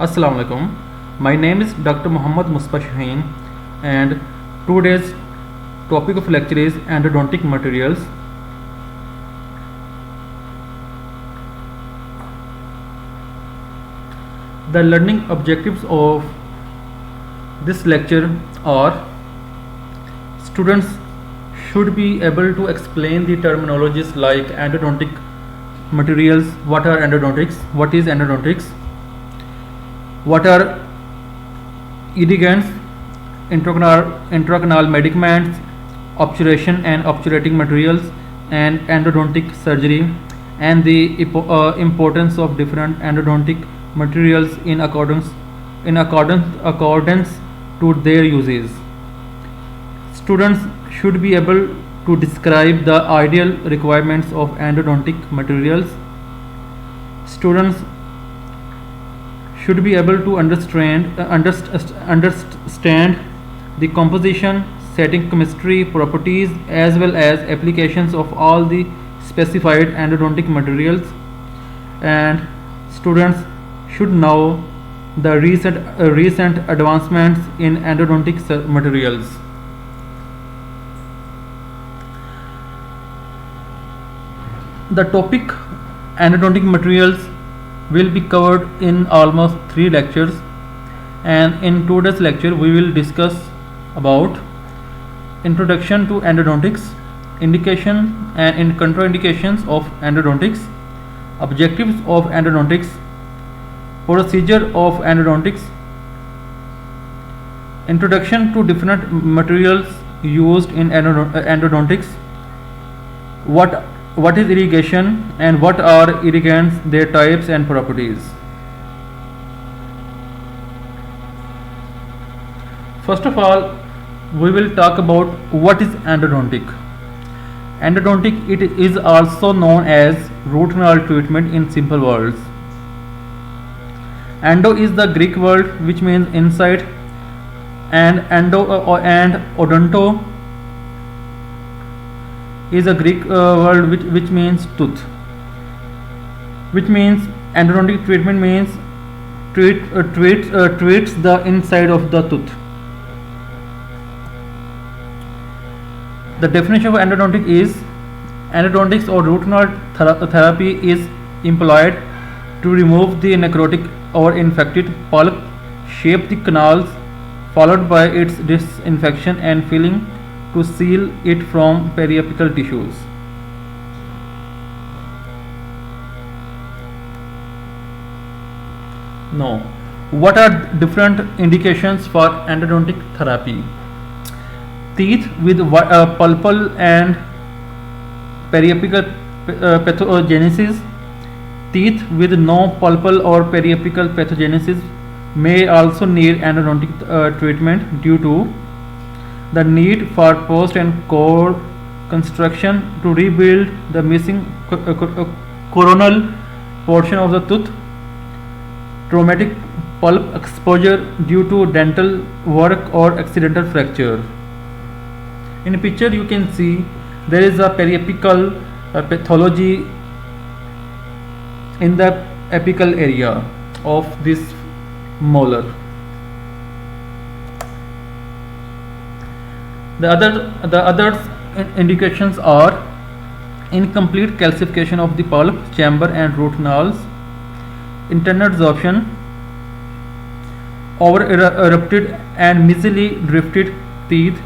Assalamu alaikum. My name is Dr. Muhammad Muspa Shaheen, and today's topic of lecture is endodontic materials. The learning objectives of this lecture are: students should be able to explain the terminologies like endodontic materials, what are endodontics, what is endodontics, what are irrigants, intracanal medicaments, obturation and obturating materials, and endodontic surgery, and the importance of different endodontic materials in accordance to their uses. Students should be able to describe the ideal requirements of endodontic materials. Students should be able to understand the composition, setting chemistry, properties, as well as applications of all the specified endodontic materials. And students should know the recent advancements in endodontic materials. The topic endodontic materials will be covered in almost 3 lectures, and in today's lecture we will discuss about introduction to endodontics, indication and contraindications of endodontics, objectives of endodontics, procedure of endodontics, introduction to different materials used in endodontics, what is irrigation and what are irrigants, their types and properties. First of all, we will talk about what is endodontic. Endodontic, it is also known as root canal treatment in simple words. Endo is the Greek word which means inside, and odonto is a Greek word which means tooth, which means endodontic treatment means treats the inside of the tooth. The definition of endodontic is: endodontics or root canal therapy is employed to remove the necrotic or infected pulp, shape the canals, followed by its disinfection and filling to seal it from periapical tissues. Now, what are different indications for endodontic therapy? Teeth with pulpal and periapical pathogenesis. Teeth with no pulpal or periapical pathogenesis may also need endodontic treatment due to the need for post and core construction to rebuild the missing coronal portion of the tooth, traumatic pulp exposure due to dental work or accidental fracture. In picture you can see there is a periapical pathology in the apical area of this molar. The other indications are incomplete calcification of the pulp, chamber and root canals, internal absorption, over erupted and messily drifted teeth,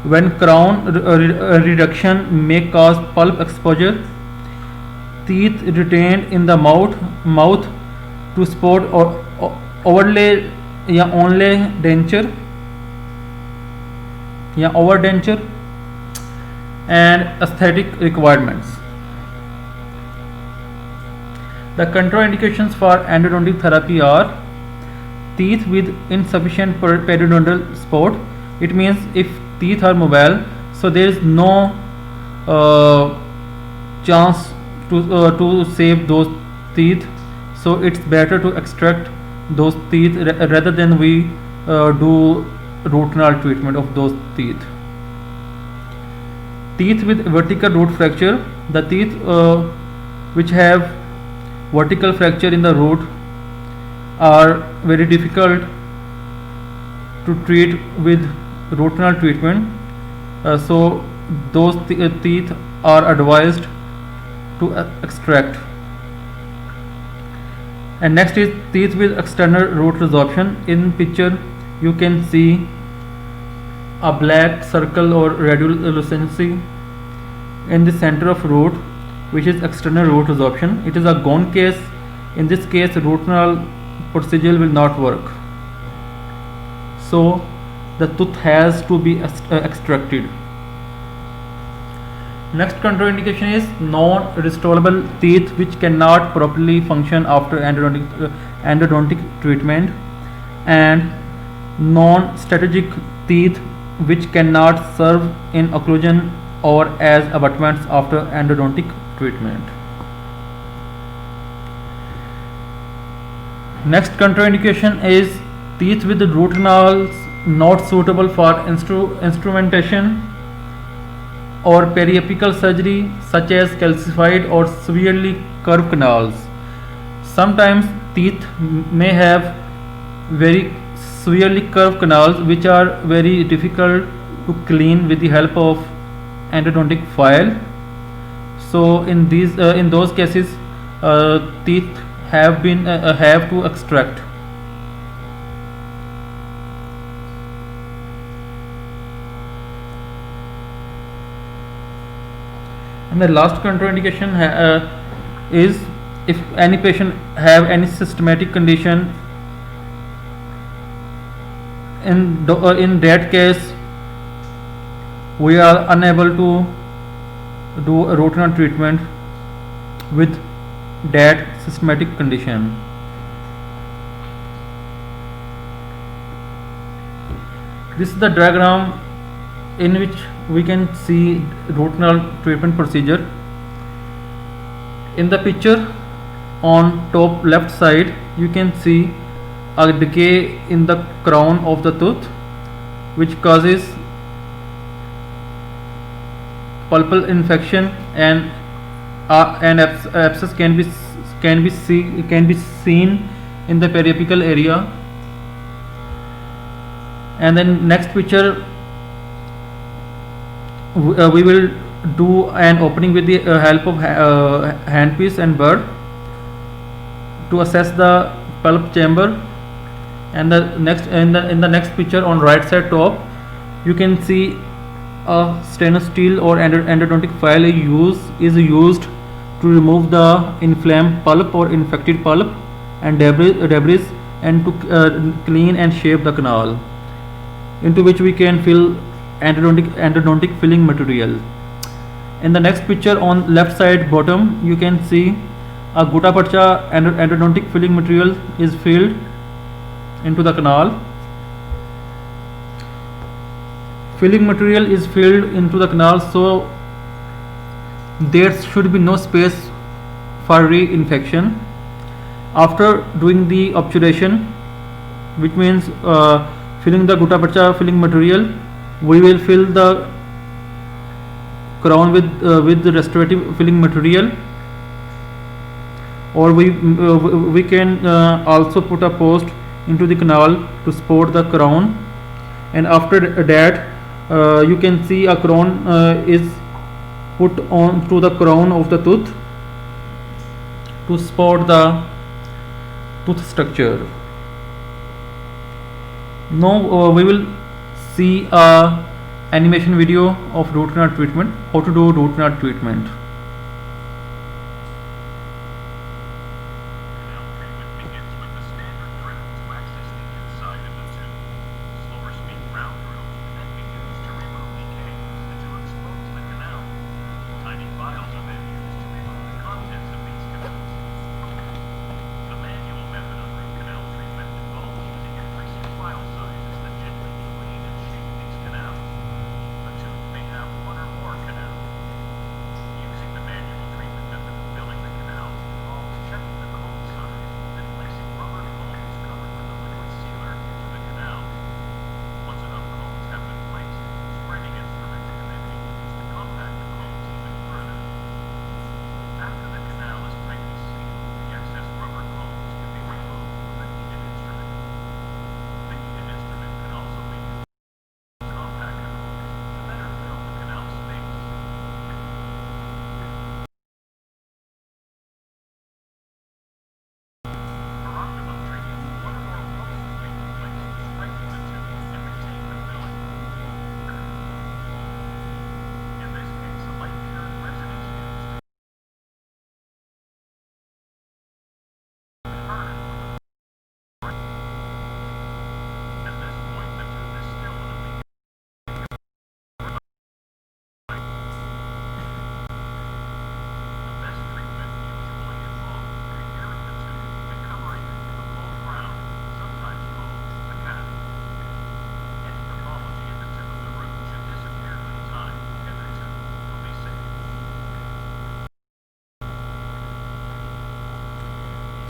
when crown reduction may cause pulp exposure, teeth retained in the mouth to support or overlay या only denture या overdenture, and aesthetic requirements. The contraindications for endodontic therapy are: teeth with insufficient periodontal support. It means if teeth are mobile, so there is no chance to save those teeth, so it's better to extract those teeth rather than we do root canal treatment of those teeth. Teeth with vertical root fracture, the teeth which have vertical fracture in the root are very difficult to treat with root canal treatment. So those teeth are advised to extract. And next is teeth with external root resorption. In picture you can see a black circle or radiolucency in the center of root, which is external root resorption. It is a gone case. In this case, root canal procedure will not work, so the tooth has to be extracted. Next contraindication is non-restorable teeth which cannot properly function after endodontic treatment, and non-strategic teeth which cannot serve in occlusion or as abutments after endodontic treatment. Next contraindication is teeth with root canals not suitable for instrumentation or periapical surgery, such as calcified or severely curved canals. Sometimes teeth may have very severely curved canals which are very difficult to clean with the help of endodontic file. So in those cases, teeth have to extract. And the last contraindication is if any patient have any systematic condition. In that case, we are unable to do a root canal treatment with that systematic condition. This is the diagram in which we can see root canal treatment procedure. In the picture on top left side, you can see a decay in the crown of the tooth, which causes pulpal infection, and abscess can be seen in the periapical area. And then next picture, we will do an opening with the help of handpiece and burr to assess the pulp chamber. And the next in the next picture on right side top, you can see a stainless steel or endodontic file is used to remove the inflamed pulp or infected pulp and debris and to clean and shape the canal, into which we can fill endodontic filling material. In the next picture on left side bottom, you can see a gutta percha endodontic filling material is filled into the canal. Filling material is filled into the canal, so there should be no space for reinfection. After doing the obturation, which means filling the gutta percha filling material, we will fill the crown with the restorative filling material, or we can also put a post into the canal to support the crown. And after that, you can see a crown is put on to the crown of the tooth to support the tooth structure. Now we will see a animation video of root canal treatment, how to do root canal treatment.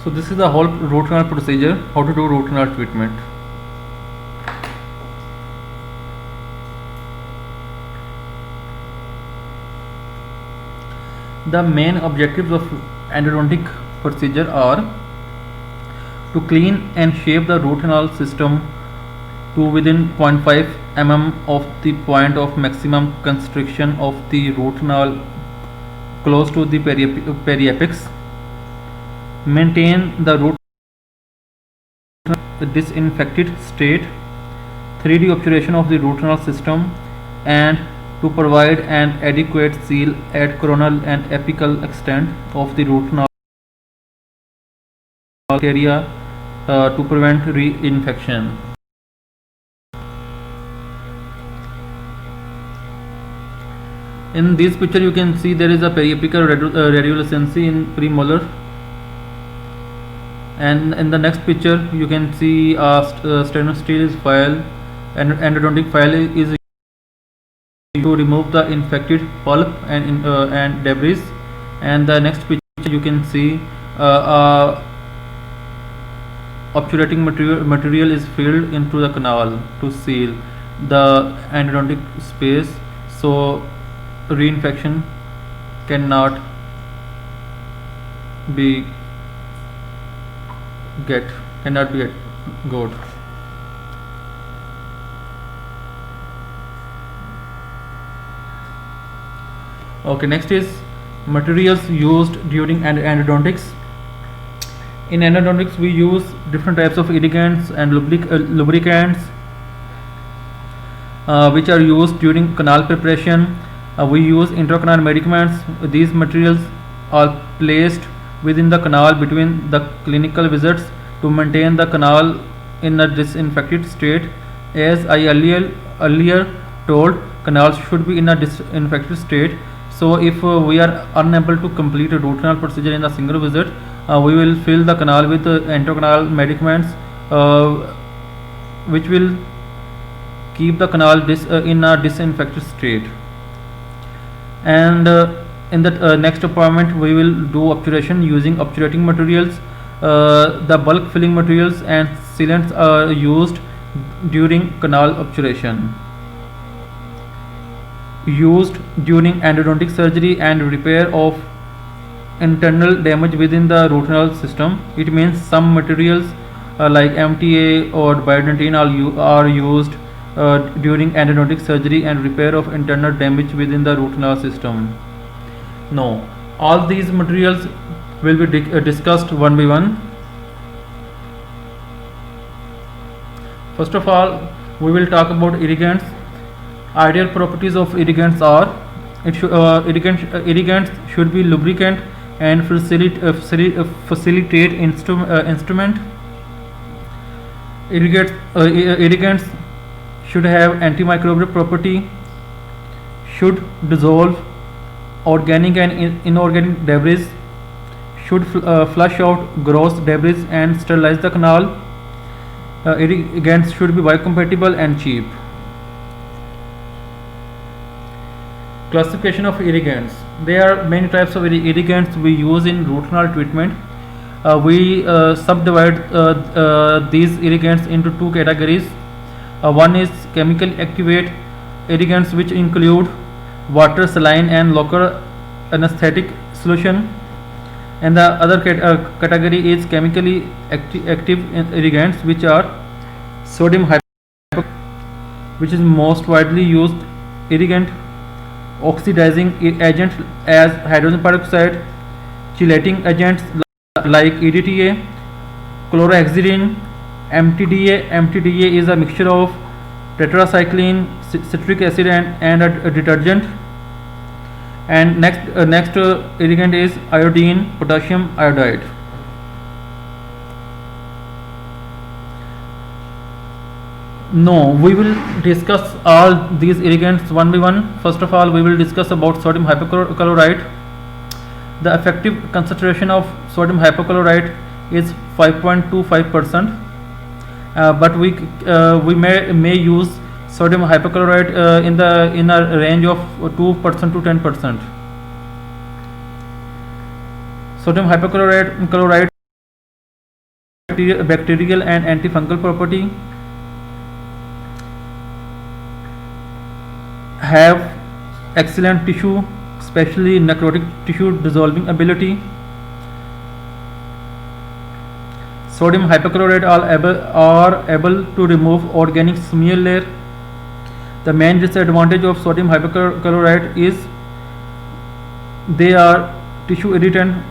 So this is the whole root canal procedure, how to do root canal treatment. The main objectives of endodontic procedure are to clean and shape the root canal system to within 0.5 mm of the point of maximum constriction of the root canal close to the periapex. Maintain the root disinfected state, 3D obturation of the root canal system, and to provide an adequate seal at coronal and apical extent of the root canal area to prevent reinfection. In this picture you can see there is a periapical radiolucency in premolar, and in the next picture you can see a stainless steel file, and endodontic file is to remove the infected pulp and debris. And the next picture you can see obturating material is filled into the canal to seal the endodontic space, so reinfection cannot be good. Okay, next is materials used during endodontics. In endodontics we use different types of irrigants and lubricants which are used during canal preparation. We use intracanal medicaments. These materials are placed within the canal between the clinical visits to maintain the canal in a disinfected state. As I earlier told, canals should be in a disinfected state. So if we are unable to complete a root canal procedure in a single visit, we will fill the canal with intracanal medicaments which will keep the canal in a disinfected state. And in the next appointment we will do obturation using obturating materials. The bulk filling materials and sealants are used during canal obturation. Used during endodontic surgery and repair of internal damage within the root canal system. It means some materials like MTA or biodentine are used during endodontic surgery and repair of internal damage within the root canal system. No, all these materials will be discussed one by one. First of all, we will talk about irrigants. Ideal properties of irrigants are irrigants should be lubricant and facilitate instrument. Irrigants should have antimicrobial property, should dissolve organic and inorganic debris, should flush out gross debris and sterilize the canal. Irrigants should be biocompatible and cheap. Classification of irrigants. There are many types of irrigants we use in root canal treatment. We subdivide these irrigants into two categories. One is chemically activate irrigants, which include water, saline and local anesthetic solution, and the other category is chemically active irrigants, which are sodium hypochlorite, which is most widely used irrigant, oxidizing agents as hydrogen peroxide, chelating agents like EDTA, chlorhexidine, MTDA. MTDA is a mixture of tetracycline, citric acid and a detergent. And next irrigant is iodine, potassium iodide. No, we will discuss all these irrigants one by one. First of all, we will discuss about sodium hypochlorite. The effective concentration of sodium hypochlorite is 5.25%, but we may use sodium hypochlorite in a range of 2% to 10%. Sodium hypochlorite bacterial and antifungal property, have excellent tissue, especially necrotic tissue dissolving ability. Sodium hypochlorite are able to remove organic smear layer. The main disadvantage of sodium hypochlorite is they are tissue irritant.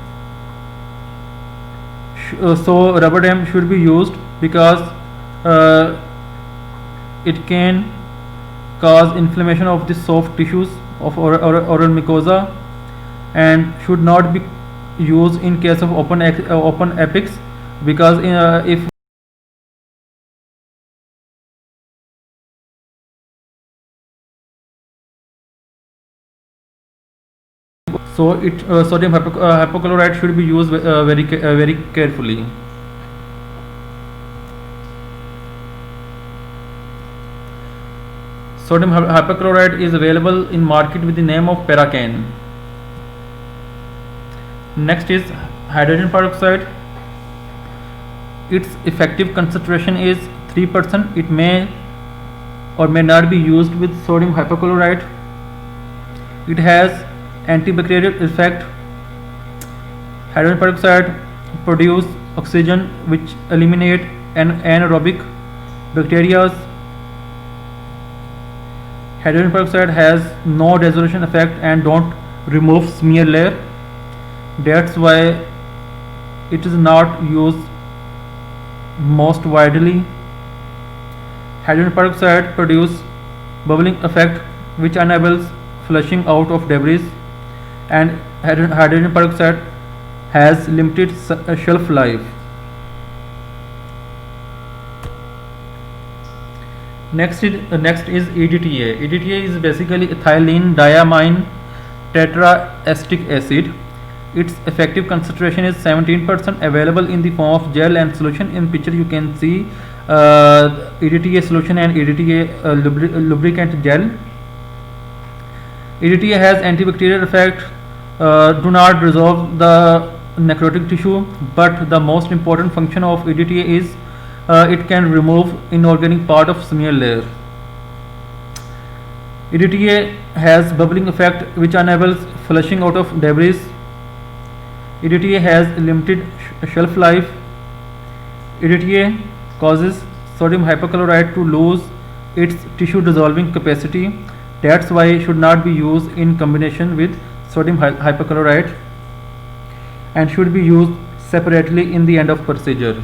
So rubber dam should be used because it can cause inflammation of the soft tissues of oral mucosa, and should not be used in case of open epics, because if so sodium hypochlorite should be used very carefully. Sodium hypochlorite is available in market with the name of Paracan. Next is hydrogen peroxide. Its effective concentration is 3%. It may or may not be used with sodium hypochlorite. It has antibacterial effect. Hydrogen peroxide produce oxygen which eliminate anaerobic bacteria. Hydrogen peroxide has no dissolution effect and don't remove smear layer. That's why it is not used most widely. Hydrogen peroxide produce bubbling effect which enables flushing out of debris, and hydrogen peroxide has limited shelf life. Next is EDTA. EDTA is basically ethylene diamine tetraestic acid. Its effective concentration is 17%, available in the form of gel and solution. In picture you can see EDTA solution and EDTA lubricant gel. EDTA has antibacterial effect, do not resolve the necrotic tissue, but the most important function of EDTA is it can remove inorganic part of smear layer. EDTA has bubbling effect which enables flushing out of debris. EDTA has limited shelf life. EDTA causes sodium hypochlorite to lose its tissue dissolving capacity. That's why it should not be used in combination with sodium hypochlorite and should be used separately in the end of procedure.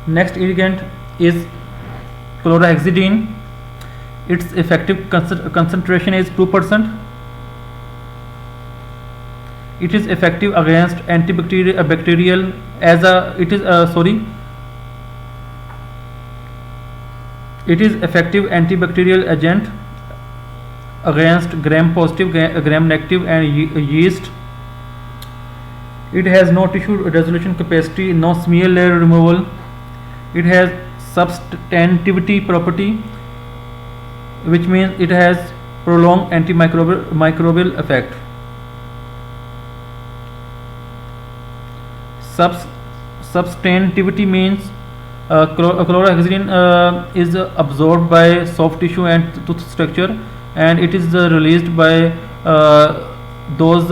Next irrigant is chlorhexidine. Its effective concentration is 2%. It is effective against bacterial as a it is effective antibacterial agent against gram-positive, gram-negative and yeast. It has no tissue dissolution capacity, no smear layer removal. It has substantivity property, which means it has prolonged antimicrobial effect. Substantivity means chlorhexidine is absorbed by soft tissue and tooth structure, and it is released by those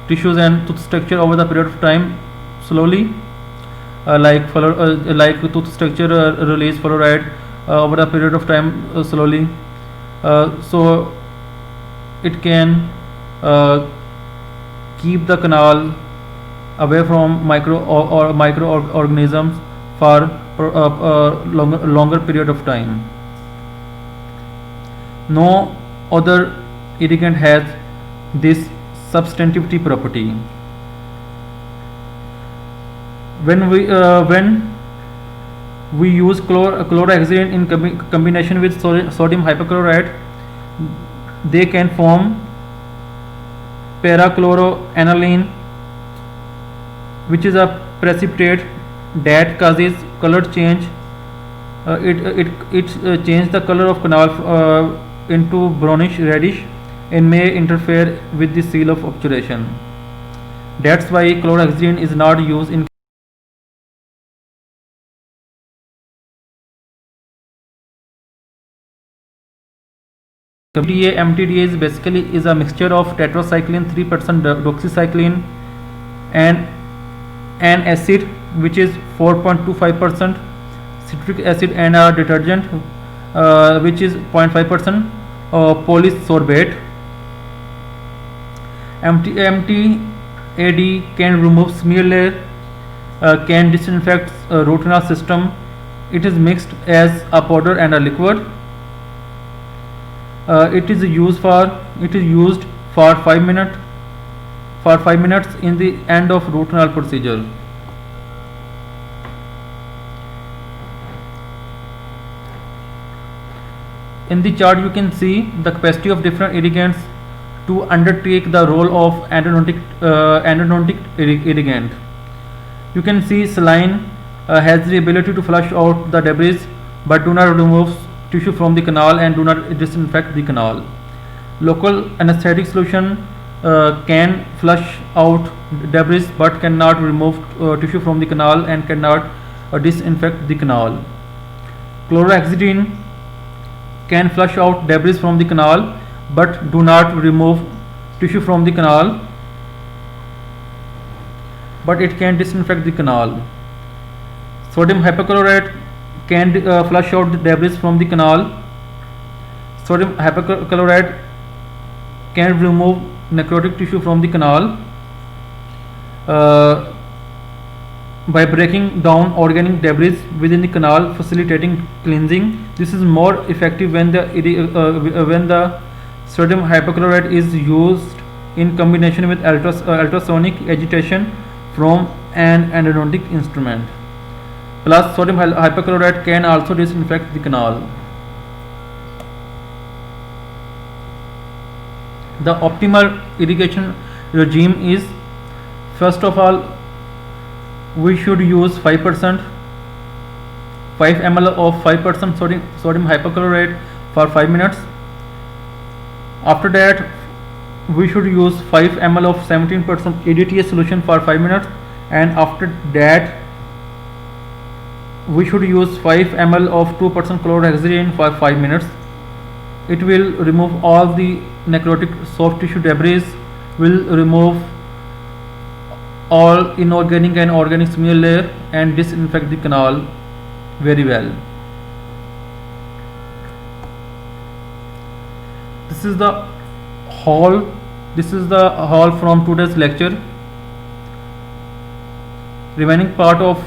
tissues and tooth structure over the period of time slowly, like tooth structure release fluoride over a period of time slowly. So it can keep the canal away from microorganisms for longer period of time. No other irrigant has this substantivity property. When we use chlorhexidine in combination with sodium hypochlorite, they can form parachloroaniline, which is a precipitate that causes color change. It changes the color of canal into brownish reddish and may interfere with the seal of obturation. That's why chlorhexidine is not used in MTDA is basically is a mixture of tetracycline, 3% doxycycline, and an acid which is 4.25%, citric acid, and a detergent which is 0.5% polysorbate. MTAD can remove smear layer, can disinfect root canal system. It is mixed as a powder and a liquid. It is used for 5 minutes in the end of root canal procedure. In the chart you can see the capacity of different irrigants to undertake the role of endodontic irrigant. You can see saline has the ability to flush out the debris but do not remove tissue from the canal and do not disinfect the canal. Local anesthetic solution can flush out debris but cannot remove tissue from the canal and cannot disinfect the canal. Chlorhexidine can flush out debris from the canal but do not remove tissue from the canal, but it can disinfect the canal. Sodium hypochlorite can flush out the debris from the canal. Sodium hypochlorite can remove necrotic tissue from the canal by breaking down organic debris within the canal, facilitating cleansing. This is more effective when the sodium hypochlorite is used in combination with ultrasonic agitation from an endodontic instrument. Plus, sodium hypochlorite can also disinfect the canal. The optimal irrigation regime is, first of all, we should use 5 ml of 5% sodium hypochlorite for 5 minutes. After that, we should use 5 ml of 17% EDTA solution for 5 minutes, and after that we should use 5 ml of 2% chlorhexidine for 5 minutes. It will remove all the necrotic soft tissue debris, will remove all inorganic and organic smear layer, and disinfect the canal very well. This is the haul from today's lecture. Remaining part of